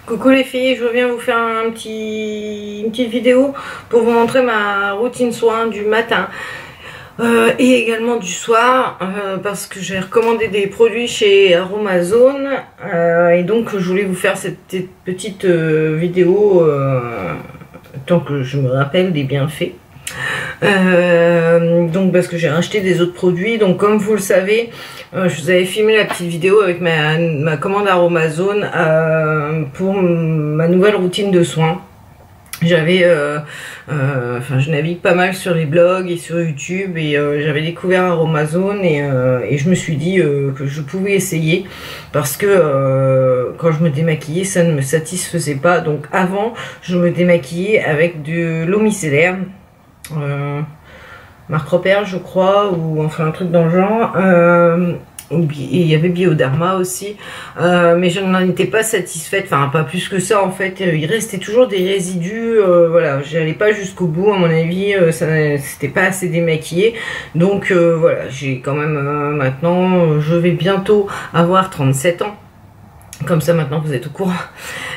Coucou les filles, je reviens vous faire une petite vidéo pour vous montrer ma routine soin du matin et également du soir parce que j'ai recommandé des produits chez Aromazone et donc je voulais vous faire cette petite vidéo tant que je me rappelle des bienfaits. Donc parce que j'ai racheté des autres produits, donc comme vous le savez, je vous avais filmé la petite vidéo avec ma commande Aromazone pour ma nouvelle routine de soins. J'avais je navigue pas mal sur les blogs et sur YouTube et j'avais découvert Aromazone et je me suis dit que je pouvais essayer parce que quand je me démaquillais ça ne me satisfaisait pas. Donc avant je me démaquillais avec de l'eau micellaire, Marc Robert je crois, ou enfin un truc dans le genre, et il y avait Bioderma aussi, mais je n'en étais pas satisfaite, enfin pas plus que ça en fait. Il restait toujours des résidus, voilà, j'allais pas jusqu'au bout à mon avis, c'était pas assez démaquillé, donc voilà, j'ai quand même maintenant, je vais bientôt avoir 37 ans. Comme ça maintenant vous êtes au courant.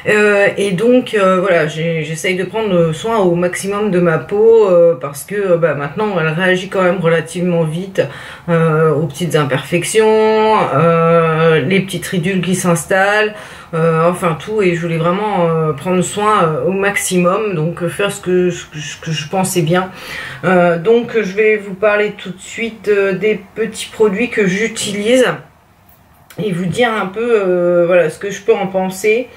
Et donc voilà, j'essaye de prendre soin au maximum de ma peau parce que maintenant elle réagit quand même relativement vite aux petites imperfections, les petites ridules qui s'installent, enfin tout, et je voulais vraiment prendre soin au maximum, donc faire ce que je pensais bien. Donc je vais vous parler tout de suite des petits produits que j'utilise et vous dire un peu voilà ce que je peux en penser.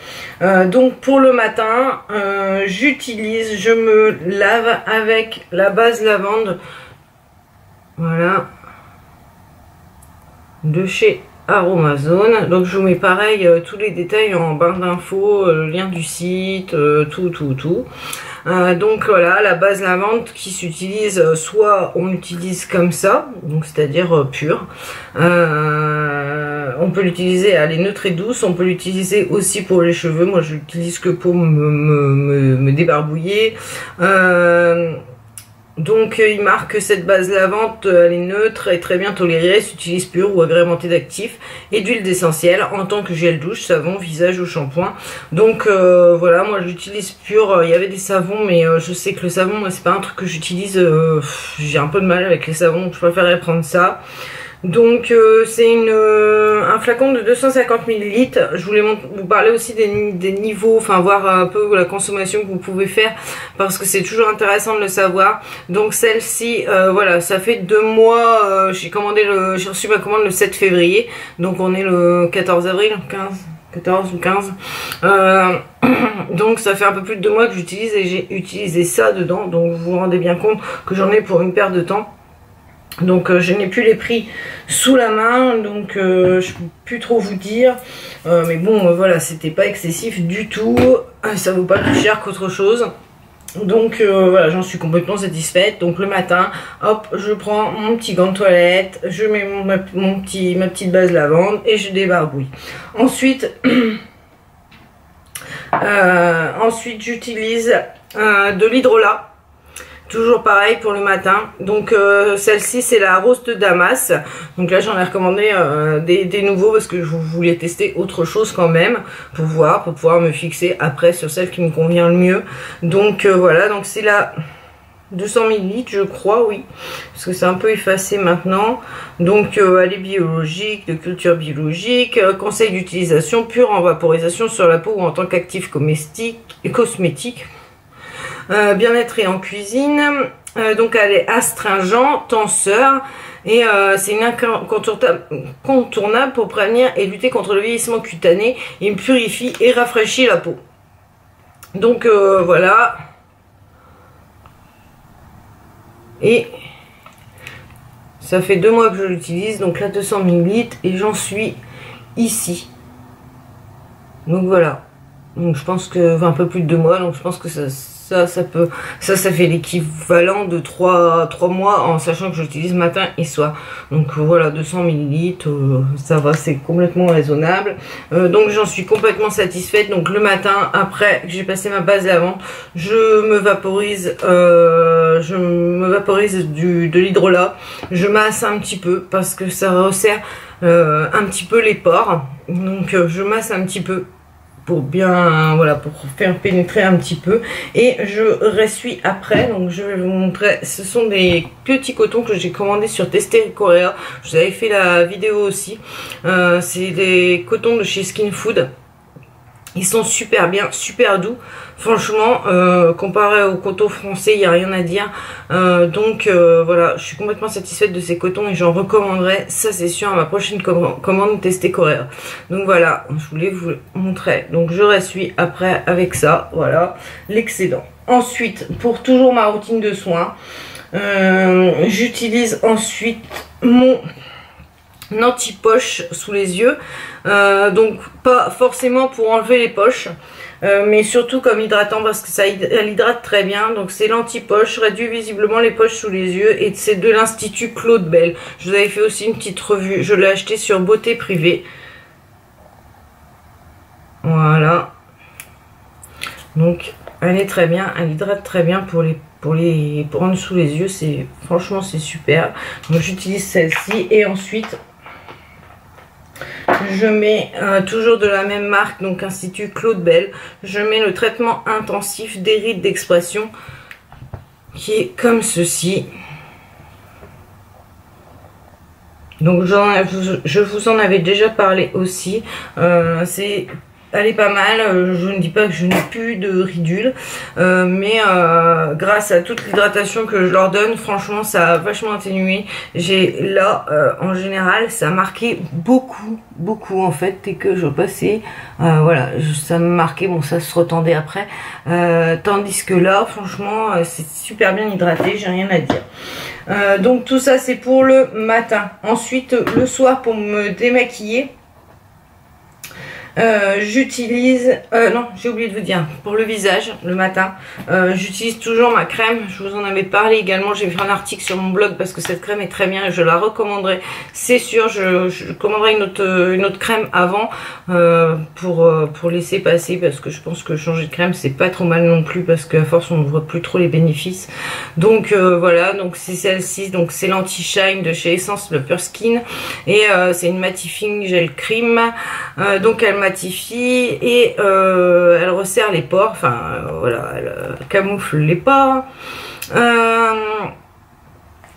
Donc pour le matin, je me lave avec la base lavande, voilà, de chez Aromazone. Donc je vous mets pareil tous les détails en barre d'infos, le lien du site, tout. Donc voilà, la base lavande qui s'utilise, soit on l'utilise comme ça, donc c'est-à-dire pure, on peut l'utiliser, elle est neutre et douce, on peut l'utiliser aussi pour les cheveux, moi je l'utilise que pour me débarbouiller. Donc il marque que cette base lavande, elle est neutre et très bien tolérée, s'utilise pure ou agrémentée d'actifs et d'huile d'essentiel en tant que gel douche, savon, visage ou shampoing. Donc voilà, moi j'utilise pure. Il y avait des savons, mais je sais que le savon, moi c'est pas un truc que j'utilise, j'ai un peu de mal avec les savons, donc je préférerais prendre ça. Donc c'est un flacon de 250 ml. Je voulais vous parler aussi des niveaux, enfin voir un peu la consommation que vous pouvez faire parce que c'est toujours intéressant de le savoir. Donc celle-ci, voilà, ça fait 2 mois, j'ai reçu ma commande le 7 février, donc on est le 14 avril, 14 ou 15. Donc ça fait un peu plus de 2 mois que j'utilise et j'ai utilisé ça dedans, donc vous vous rendez bien compte que j'en ai pour une paire de temps. Donc je n'ai plus les prix sous la main, donc je ne peux plus trop vous dire, mais bon voilà, c'était pas excessif du tout, ça vaut pas plus cher qu'autre chose. Donc voilà, j'en suis complètement satisfaite. Donc le matin, hop, je prends mon petit gant de toilette, je mets ma petite base lavande et je débarbouille. Ensuite j'utilise de l'hydrolat. Toujours pareil pour le matin. Donc celle-ci c'est la rose de Damas. Donc là j'en ai recommandé des nouveaux parce que je voulais tester autre chose quand même pour voir, pour pouvoir me fixer après sur celle qui me convient le mieux. Donc voilà, donc c'est la 200 ml je crois, oui, parce que c'est un peu effacé maintenant. Donc elle est biologique, de culture biologique, conseil d'utilisation, pure en vaporisation sur la peau ou en tant qu'actif cosmétique. Bien-être et en cuisine, donc elle est astringent, tenseur et c'est une incontournable pour prévenir et lutter contre le vieillissement cutané. Il purifie et rafraîchit la peau. Donc voilà, et ça fait 2 mois que je l'utilise, donc la 200 ml et j'en suis ici. Donc voilà, donc je pense que un peu plus de 2 mois, donc je pense que ça fait l'équivalent de 3 mois en sachant que j'utilise matin et soir. Donc voilà, 200 ml, ça va, c'est complètement raisonnable. Donc j'en suis complètement satisfaite. Donc le matin, après que j'ai passé ma base lavande, je me vaporise de l'hydrolat. Je masse un petit peu parce que ça resserre un petit peu les pores. Donc je masse un petit peu pour bien, voilà, pour faire pénétrer un petit peu. Et je ressuie après, donc je vais vous montrer. Ce sont des petits cotons que j'ai commandés sur Tester Korea. Je vous avais fait la vidéo aussi. C'est des cotons de chez Skin Food. Ils sont super bien, super doux. Franchement, comparé aux cotons français, il n'y a rien à dire. Voilà, je suis complètement satisfaite de ces cotons et j'en recommanderai, ça c'est sûr, à ma prochaine commande Tester Korea. Donc voilà, je voulais vous montrer. Donc je ressuie après avec ça, voilà, l'excédent. Ensuite, pour toujours ma routine de soins, j'utilise ensuite mon anti-poche sous les yeux. Donc pas forcément pour enlever les poches, mais surtout comme hydratant parce que elle hydrate très bien. Donc c'est l'anti-poche, réduit visiblement les poches sous les yeux et c'est de l'Institut Claude Bell. Je vous avais fait aussi une petite revue, je l'ai acheté sur Beauté Privée. Voilà. Donc elle est très bien, elle hydrate très bien pour prendre sous les yeux, c'est franchement c'est super. Donc j'utilise celle-ci et ensuite je mets toujours de la même marque, donc Institut Claude Bell. Je mets le traitement intensif des rides d'expression qui est comme ceci. Donc je vous en avais déjà parlé aussi. Elle est pas mal, je ne dis pas que je n'ai plus de ridules, mais grâce à toute l'hydratation que je leur donne, franchement ça a vachement atténué. J'ai là, en général, ça a marqué beaucoup en fait, dès que je passais, voilà, ça me marquait, bon ça se retendait après, tandis que là, franchement, c'est super bien hydraté, j'ai rien à dire. Donc tout ça c'est pour le matin. Ensuite, le soir pour me démaquiller, j'utilise, non j'ai oublié de vous dire, pour le visage le matin, j'utilise toujours ma crème, je vous en avais parlé également, j'ai fait un article sur mon blog parce que cette crème est très bien et je la recommanderais, c'est sûr. Je commanderai une autre crème avant pour laisser passer, parce que je pense que changer de crème c'est pas trop mal non plus, parce qu'à force on ne voit plus trop les bénéfices. Donc voilà, donc c'est celle-ci, donc c'est l'anti-shine de chez Essence, le Pure Skin, et c'est une mattifying gel cream, donc elle matifie et elle resserre les pores, enfin voilà, elle camoufle les pores.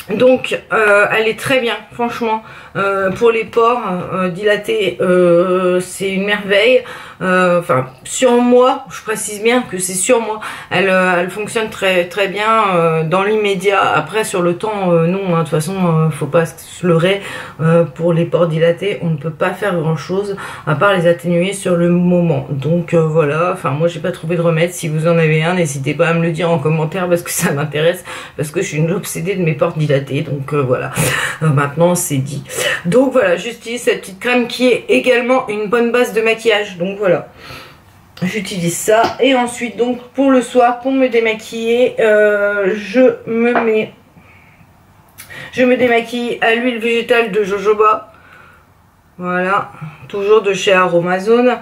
Donc elle est très bien, franchement, pour les pores dilatés, c'est une merveille. Enfin, sur moi, je précise bien que c'est sur moi, elle fonctionne très bien dans l'immédiat. Après sur le temps, non, hein, de toute façon faut pas se leurrer, pour les pores dilatés on ne peut pas faire grand chose à part les atténuer sur le moment. Donc voilà, enfin moi j'ai pas trouvé de remède. Si vous en avez un, n'hésitez pas à me le dire en commentaire parce que ça m'intéresse, parce que je suis une obsédée de mes pores dilatés. Donc voilà, maintenant c'est dit. Donc voilà, j'utilise cette petite crème qui est également une bonne base de maquillage. Donc voilà, j'utilise ça. Et ensuite donc pour le soir, pour me démaquiller, je me démaquille à l'huile végétale de jojoba. Voilà, toujours de chez Aromazone.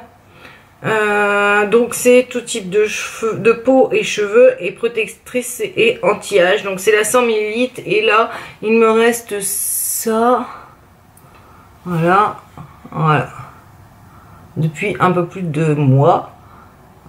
Donc c'est tout type de peau et cheveux, et protectrice et anti-âge. Donc c'est la 100 ml et là il me reste ça. Voilà, depuis un peu plus de 2 mois.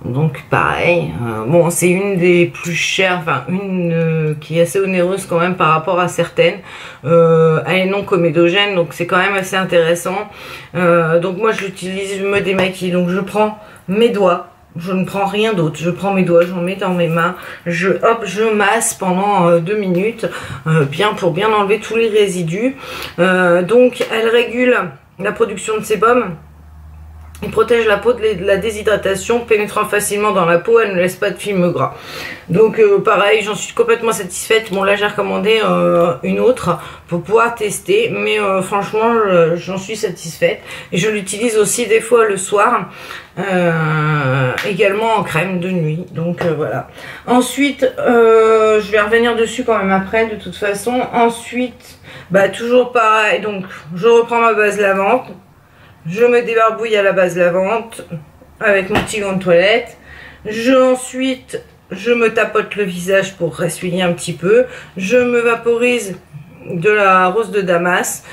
Donc pareil, bon c'est une des plus chères, enfin une qui est assez onéreuse quand même par rapport à certaines. Elle est non comédogène, donc c'est quand même assez intéressant. Donc moi je l'utilise, je me démaquille, donc je prends mes doigts, je ne prends rien d'autre, je prends mes doigts, j'en mets dans mes mains, je masse pendant 2 minutes, pour bien enlever tous les résidus. Donc elle régule la production de sébum. Il protège la peau de la déshydratation, pénétrant facilement dans la peau, elle ne laisse pas de film gras. Donc pareil, j'en suis complètement satisfaite. Bon là j'ai recommandé une autre pour pouvoir tester, mais franchement j'en suis satisfaite. Et je l'utilise aussi des fois le soir, également en crème de nuit. Donc voilà. Ensuite, je vais revenir dessus quand même après de toute façon. Ensuite, bah toujours pareil, donc je reprends ma base lavante. Je me débarbouille à la base lavante avec mon petit gant de toilette. Ensuite, je me tapote le visage pour ressuyer un petit peu. Je me vaporise de la rose de Damas.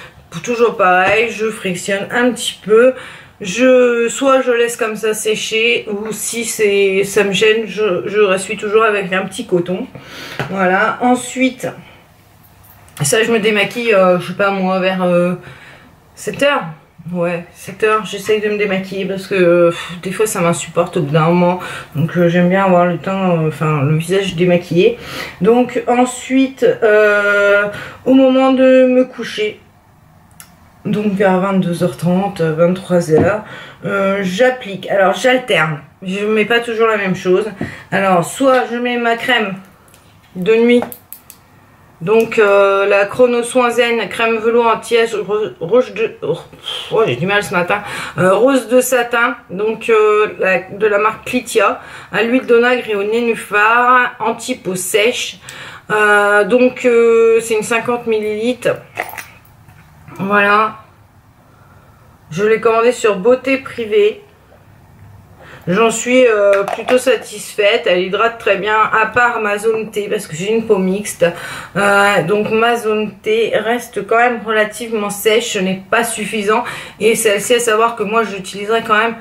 Toujours pareil, je frictionne un petit peu. soit je laisse comme ça sécher, ou si ça me gêne, je suis toujours avec un petit coton. Voilà. Ensuite, ça je me démaquille, je sais pas moi, vers 7 h. Ouais, 7 h, j'essaye de me démaquiller parce que des fois ça m'insupporte au bout d'un moment. Donc j'aime bien avoir le teint, enfin le visage démaquillé. Donc ensuite, au moment de me coucher, donc vers 22 h 30, 23 h, j'applique. Alors j'alterne, je mets pas toujours la même chose. Alors soit je mets ma crème de nuit. Donc la Chrono Soin Zen crème velours anti-âge rouge de j'ai du mal ce matin, rose de satin, donc de la marque Clitia, à l'huile d'onagre et au nénuphar, anti-peau sèche. Donc c'est une 50 ml. Voilà, je l'ai commandé sur Beauté Privée. J'en suis plutôt satisfaite, elle hydrate très bien, à part ma zone T, parce que j'ai une peau mixte. Donc ma zone T reste quand même relativement sèche, ce n'est pas suffisant. Et celle-ci, à savoir que moi j'utiliserai quand même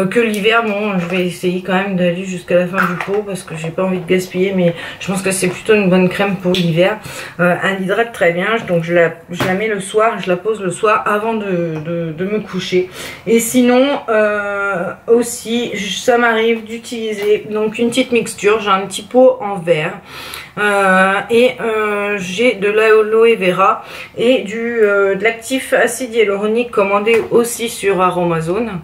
que l'hiver. Bon, je vais essayer quand même d'aller jusqu'à la fin du pot, parce que j'ai pas envie de gaspiller, mais je pense que c'est plutôt une bonne crème pour l'hiver. Elle hydrate très bien, donc je la mets le soir, je la pose le soir avant de me coucher. Et sinon, aussi, ça m'arrive d'utiliser donc une petite mixture. J'ai un petit pot en verre j'ai de l'aloe vera et de l'actif acide hyaluronique commandé aussi sur Aromazone.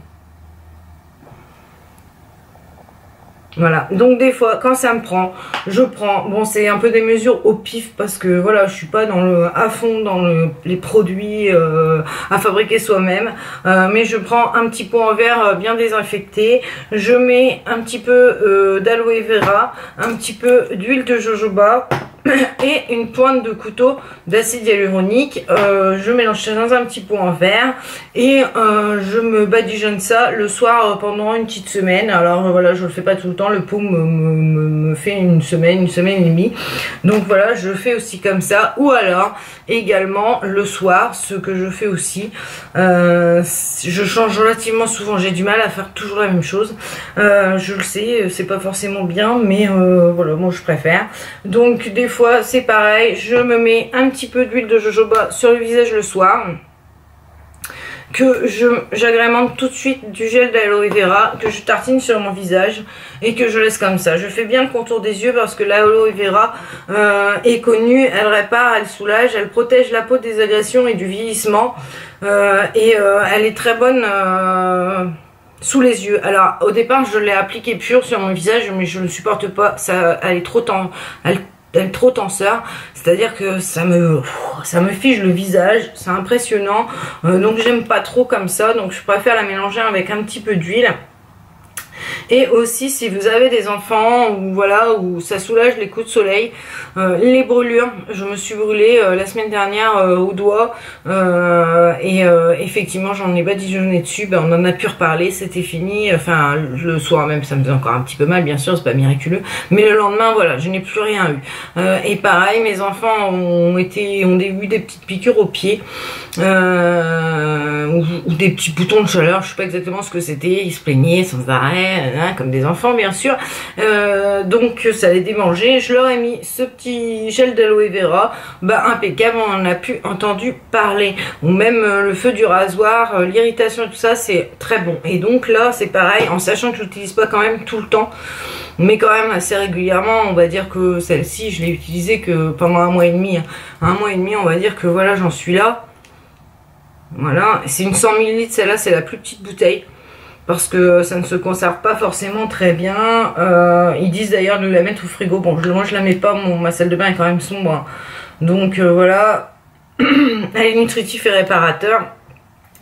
Voilà, donc des fois quand ça me prend, je prends, bon c'est un peu des mesures au pif parce que voilà, je suis pas à fond dans les produits à fabriquer soi-même, mais je prends un petit pot en verre bien désinfecté, je mets un petit peu d'aloe vera, un petit peu d'huile de jojoba et une pointe de couteau d'acide hyaluronique. Je mélange ça dans un petit pot en verre et je me badigeonne ça le soir pendant une petite semaine. Alors voilà, je le fais pas tout le temps, le pot me fait une semaine et demie. Donc voilà, je fais aussi comme ça. Ou alors également le soir, ce que je fais aussi, je change relativement souvent, j'ai du mal à faire toujours la même chose, je le sais, c'est pas forcément bien, mais voilà, moi je préfère. Donc des fois c'est pareil, je me mets un petit peu d'huile de jojoba sur le visage le soir, que j'agrémente tout de suite du gel d'aloe vera, que je tartine sur mon visage et que je laisse comme ça. Je fais bien le contour des yeux parce que l'aloe vera est connue, elle répare, elle soulage, elle protège la peau des agressions et du vieillissement, elle est très bonne sous les yeux. Alors au départ je l'ai appliquée pure sur mon visage, mais je ne supporte pas, elle est trop tenseur, c'est-à-dire que ça me fige le visage, c'est impressionnant, donc j'aime pas trop comme ça, donc je préfère la mélanger avec un petit peu d'huile. Et aussi si vous avez des enfants ou voilà, où ça soulage les coups de soleil, les brûlures, je me suis brûlée la semaine dernière au doigt effectivement j'en ai badigeonné dessus, on en a pu reparler, c'était fini, enfin le soir même ça me faisait encore un petit peu mal, bien sûr c'est pas miraculeux, mais le lendemain voilà, je n'ai plus rien eu. Et pareil, mes enfants ont eu des petites piqûres aux pieds, ou des petits boutons de chaleur, je sais pas exactement ce que c'était, ils se plaignaient sans arrêt, comme des enfants bien sûr, donc ça les démangeait. Je leur ai mis ce petit gel d'aloe vera, impeccable, on en a pu entendu parler, ou même le feu du rasoir, l'irritation et tout ça, c'est très bon. Et donc là c'est pareil, en sachant que je l'utilise pas quand même tout le temps, mais quand même assez régulièrement. On va dire que celle-ci je l'ai utilisée que pendant un mois et demi, on va dire que voilà, j'en suis là. Voilà, c'est une 100 ml, celle-là c'est la plus petite bouteille, parce que ça ne se conserve pas forcément très bien. Ils disent d'ailleurs de la mettre au frigo. Bon, moi je la mets pas, ma salle de bain est quand même sombre, hein. Donc voilà, elle est nutritif et réparateur.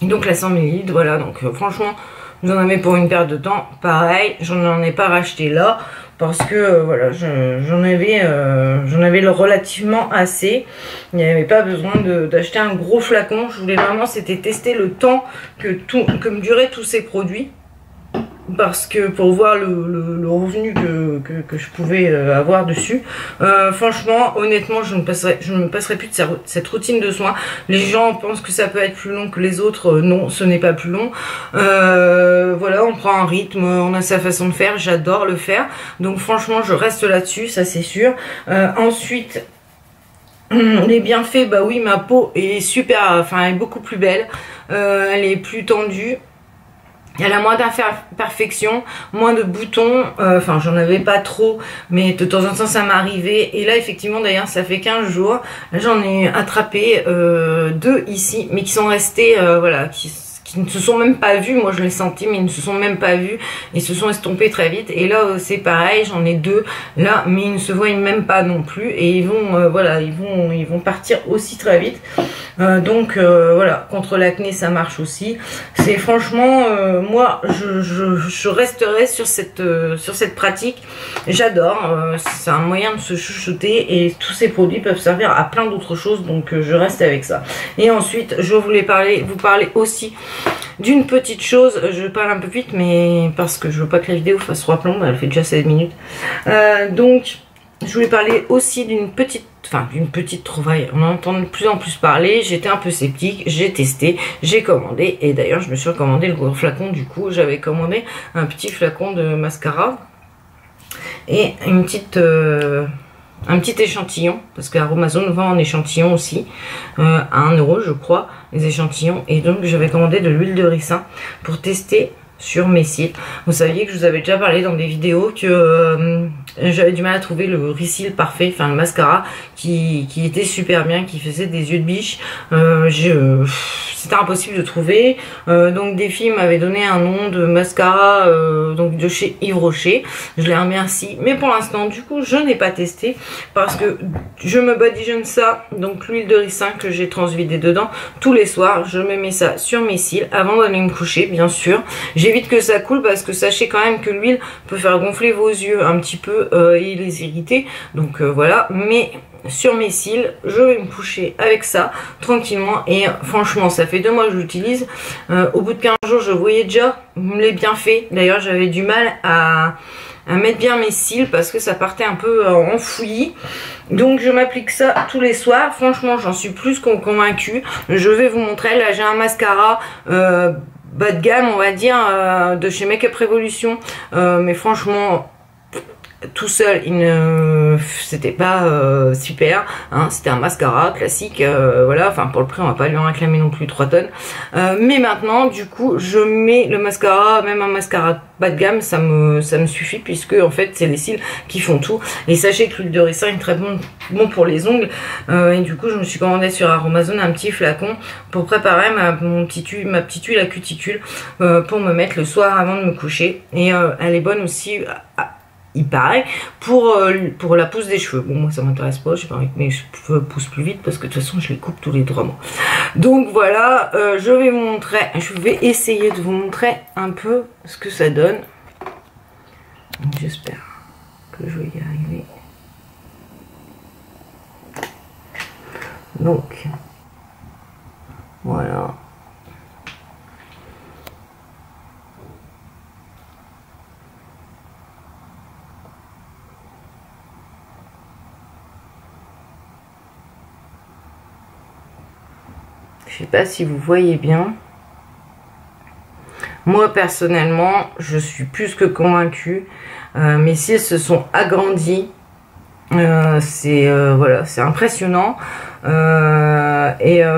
Donc la 100 ml, voilà, donc franchement, vous en avez pour une perte de temps. Pareil, j'en ai pas racheté là, parce que voilà, j'en avais relativement assez. Il n'y avait pas besoin d'acheter un gros flacon. Je voulais vraiment, c'était tester le temps que me duraient tous ces produits. parce que pour voir le revenu que je pouvais avoir dessus. Franchement, honnêtement, je ne me passerai plus de cette routine de soins. Les gens pensent que ça peut être plus long que les autres. Non, ce n'est pas plus long. Voilà, on prend un rythme, on a sa façon de faire. J'adore le faire. Donc franchement, je reste là-dessus, ça c'est sûr. Ensuite, les bienfaits, bah oui, ma peau est super, enfin elle est beaucoup plus belle. Elle est plus tendue. Elle a moins d'imperfections, moins de boutons, enfin j'en avais pas trop, mais de temps en temps ça m'est arrivé. Et là effectivement d'ailleurs ça fait 15 jours, j'en ai attrapé 2 ici, mais qui sont restés, voilà, qui ne se sont même pas vus. Moi je les sentis, mais ils ne se sont même pas vus, ils se sont estompés très vite. Et là c'est pareil, j'en ai 2 là, mais ils ne se voient même pas non plus, et ils vont voilà, ils vont partir aussi très vite. Donc voilà, contre l'acné ça marche aussi. C'est franchement moi je resterai sur cette pratique. J'adore, c'est un moyen de se chouchouter, et tous ces produits peuvent servir à plein d'autres choses, donc je reste avec ça. Et ensuite je voulais vous parler aussi d'une petite chose. Je parle un peu vite, mais parce que je veux pas que la vidéo fasse 3 plombs, elle fait déjà 7 minutes. Donc je voulais parler aussi d'une petite trouvaille. On en entend de plus en plus parler. J'étais un peu sceptique, j'ai testé, j'ai commandé, et d'ailleurs je me suis recommandé le gros flacon. Du coup j'avais commandé un petit flacon de mascara et un petit échantillon, parce qu'Aromazone vend en échantillon aussi, à 1 € je crois, les échantillons. Et donc j'avais commandé de l'huile de ricin pour tester sur mes cils. Vous saviez que je vous avais déjà parlé dans des vidéos que j'avais du mal à trouver le Reseal parfait, enfin le mascara qui était super bien, qui faisait des yeux de biche. C'était impossible de trouver. Donc des filles m'avaient donné un nom de mascara donc de chez Yves Rocher. Je les remercie, mais pour l'instant du coup je n'ai pas testé parce que je me badigeonne ça, donc l'huile de ricin que j'ai transvidée dedans tous les soirs. Je me mets ça sur mes cils avant d'aller me coucher, bien sûr. J'évite que ça coule parce que sachez quand même que l'huile peut faire gonfler vos yeux un petit peu et les irriter. Donc voilà, mais sur mes cils, je vais me coucher avec ça tranquillement, et franchement ça fait 2 mois que je l'utilise. Au bout de 15 jours je voyais déjà les bienfaits. D'ailleurs j'avais du mal à mettre bien mes cils parce que ça partait un peu en fouillis. Donc je m'applique ça tous les soirs. Franchement j'en suis plus convaincue. Je vais vous montrer. Là j'ai un mascara bas de gamme, on va dire, de chez Make Up Revolution, mais franchement tout seul c'était pas super, hein. C'était un mascara classique, voilà, enfin pour le prix on va pas lui en réclamer non plus 3 tonnes, mais maintenant du coup je mets le mascara, même un mascara bas de gamme, ça me suffit, puisque en fait c'est les cils qui font tout. Et sachez que l'huile de ricin est très bon pour les ongles, et du coup je me suis commandé sur Aromazone un petit flacon pour préparer ma petite huile à cuticule, pour me mettre le soir avant de me coucher. Et elle est bonne aussi, il paraît, pour la pousse des cheveux. Bon, moi ça m'intéresse pas, j'ai pas envie que mes cheveux poussent plus vite parce que de toute façon je les coupe tous les 3 mois. Donc voilà, je vais essayer de vous montrer un peu ce que ça donne. J'espère que je vais y arriver. Donc voilà. Je sais pas si vous voyez bien. Moi personnellement, je suis plus que convaincue. Mes cils se sont agrandis. Voilà, c'est impressionnant.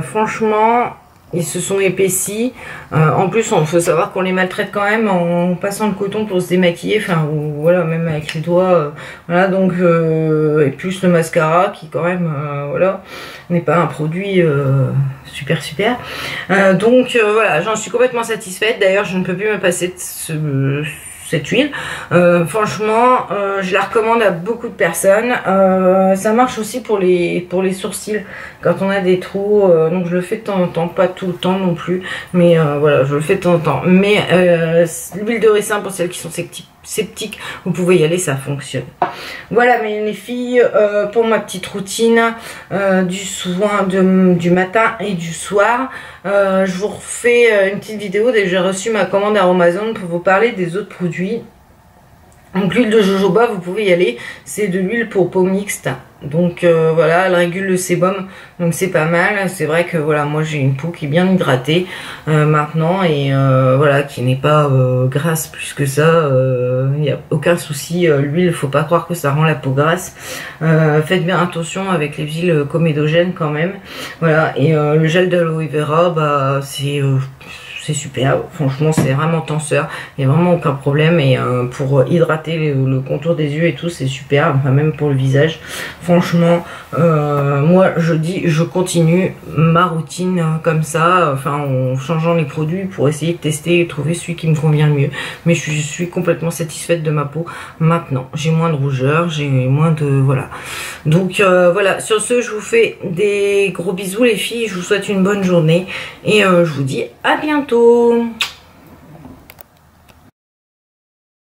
Franchement, ils se sont épaissis. En plus, il faut savoir qu'on les maltraite quand même en passant le coton pour se démaquiller. Enfin, voilà, même avec les doigts. Voilà, donc, et plus le mascara qui quand même, voilà, n'est pas un produit super. Donc, voilà, j'en suis complètement satisfaite. D'ailleurs, je ne peux plus me passer de cette huile. Franchement, je la recommande à beaucoup de personnes. Ça marche aussi pour les sourcils quand on a des trous. Donc je le fais de temps en temps, pas tout le temps non plus, mais voilà, je le fais de temps en temps. Mais l'huile de ricin, pour celles qui sont sceptique, vous pouvez y aller, ça fonctionne. Voilà les filles, pour ma petite routine du soin du matin et du soir. Je vous refais une petite vidéo dès que j'ai reçu ma commande à Amazon pour vous parler des autres produits. Donc l'huile de jojoba, vous pouvez y aller, c'est de l'huile pour peau mixte. Donc voilà, elle régule le sébum, donc c'est pas mal. C'est vrai que voilà, moi j'ai une peau qui est bien hydratée maintenant et voilà, qui n'est pas grasse plus que ça. Il n'y a aucun souci, l'huile, faut pas croire que ça rend la peau grasse. Faites bien attention avec les huiles comédogènes quand même. Voilà, et le gel d'aloe vera, bah c'est super, franchement c'est vraiment tenseur, il n'y a vraiment aucun problème et pour hydrater le contour des yeux et tout c'est super, enfin même pour le visage. Franchement moi je continue ma routine comme ça, enfin en changeant les produits pour essayer de tester et trouver celui qui me convient le mieux. Mais je suis complètement satisfaite de ma peau maintenant, j'ai moins de rougeur, j'ai moins de voilà. Donc voilà, sur ce je vous fais des gros bisous les filles, je vous souhaite une bonne journée et je vous dis à bientôt.